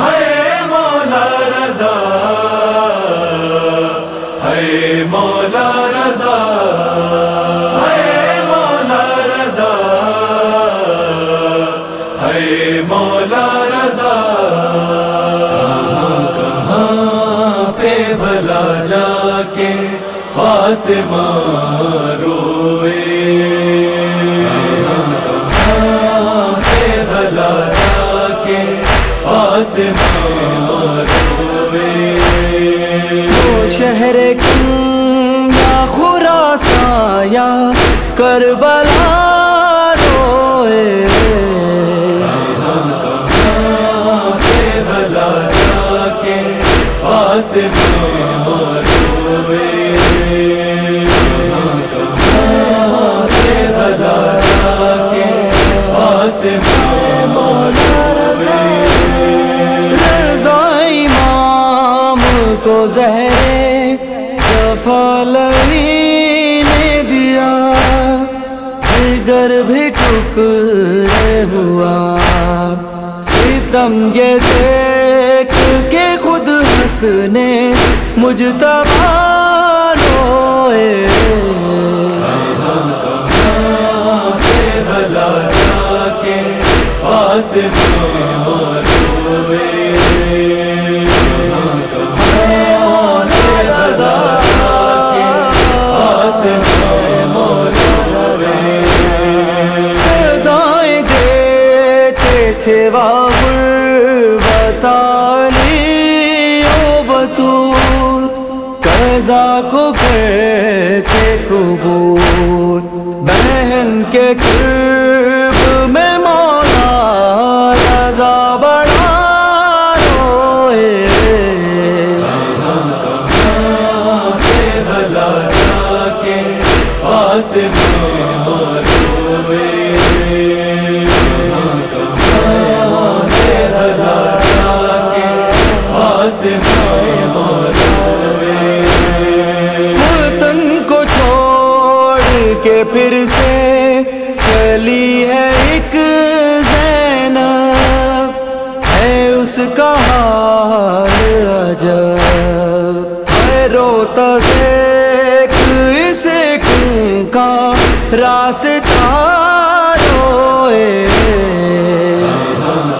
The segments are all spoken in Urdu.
ہے مولا رضا، ہے مولا رضا، ہے مولا رضا، ہے مولا رضا۔ کہاں پہ بھلا جا کے فاطمہ روئے، کہاں پہ بھلا جا کے فاطمہ روئے۔ وہ شہر کن یا خراسان یا کربلا روئے، کہاں پہ بھلا جا کے فاطمہ روئے، کہاں پہ بھلا جا کے فاطمہ روئے۔ رضا امام کو زہر جفالئی نے دیا، جگر بھی ٹکڑے ہوا، ستم یہ دیکھ کے خود ہنسنے مجتبی روئے۔ کہاں پہ بھلا جا کے فاطمہ روئے، کہاں پہ بھلا جا کے فاطمہ روئے۔ صدائیں دیتے تھے بتالی او بطول، قضا کو کر کے قبول، بہن کے قرب میں مولا رضا بڑا روئے۔ کہاں پہ بھلا جا کے فاطمہ روئے، کہاں پہ بھلا جا کے فاطمہ روئے۔ وطن کو چھوڑ کے پھر سے چلی ہے ایک زینب، ہے اس کا حال عجب، ہے روتا دیکھ اسے کن کا راستہ روئے۔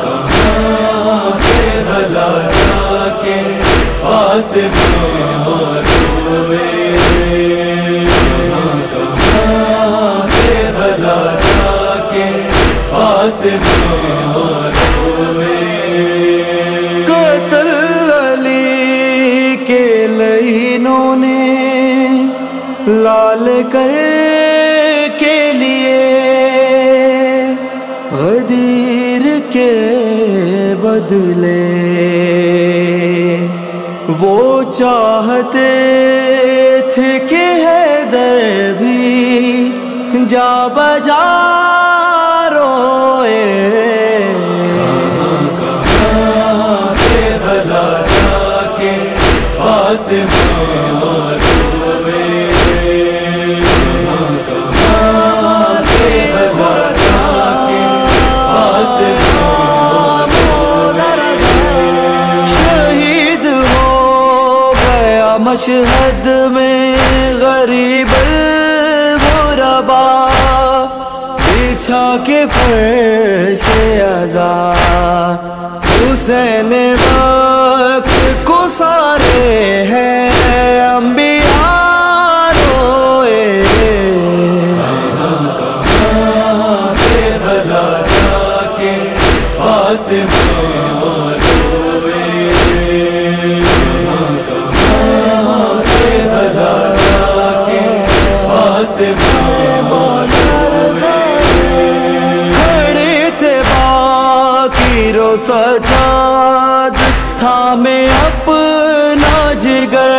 کہاں پہ بھلا جا کے فاطمہ روئے، کہاں پہ بھلا جا کے فاطمہ روئے۔ قتل علی کے لینوں نے لال کر کے لیے، غدیر کے بدلے وہ چاہتے تھے کہ حیدر بھی جا بجا روئے۔ کہاں پہ بھلا جا کے فاطمہ روئے، کہاں پہ بھلا جا کے فاطمہ روئے۔ شہید ہو گیا مشہد میں غریب الغربا، بچھا کے فرش عزا، حسین وقت کو سارے ہیں انبیاء روئے۔ کہاں پہ بھلا جا کے فاطمہ روئے، کہاں پہ بھلا جا کے فاطمہ روئے۔ کھڑے تھے باقی رو سجاد، تھامے اپنا جگر،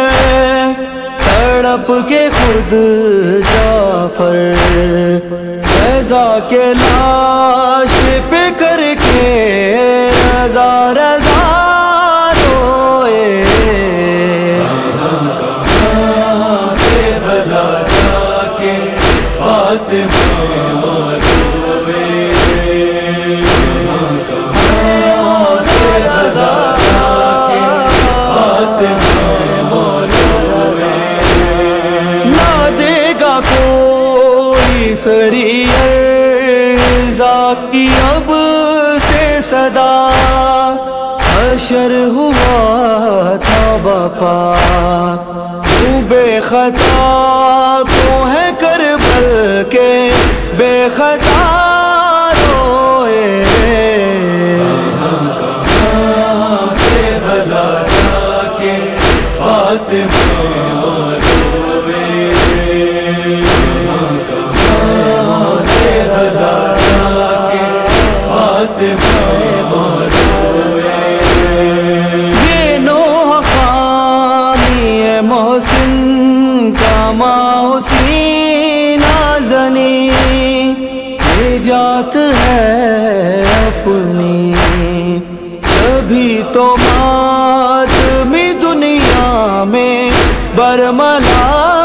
تڑپ کے خود جعفر، رضا کے لاش پہ کر کے رضا رضا روئے۔ کہاں پہ بھلا جا کے فاطمہ روئے، کہاں پہ بھلا کوثری ارزا کی اب سے صدا، حشر ہوا تھا بپا، تو بے خطا تو ہے کربل کے بے خطا روئے، کہاں کے بھلا جا کے فاطمہ روئے، کہاں کے بھلا جا کے فاطمہ روئے۔ یہ نوح خامی ہے محسن کا محسن نازنی، نجات ہے اپنی کبھی تو ماتمی دنیا میں برملا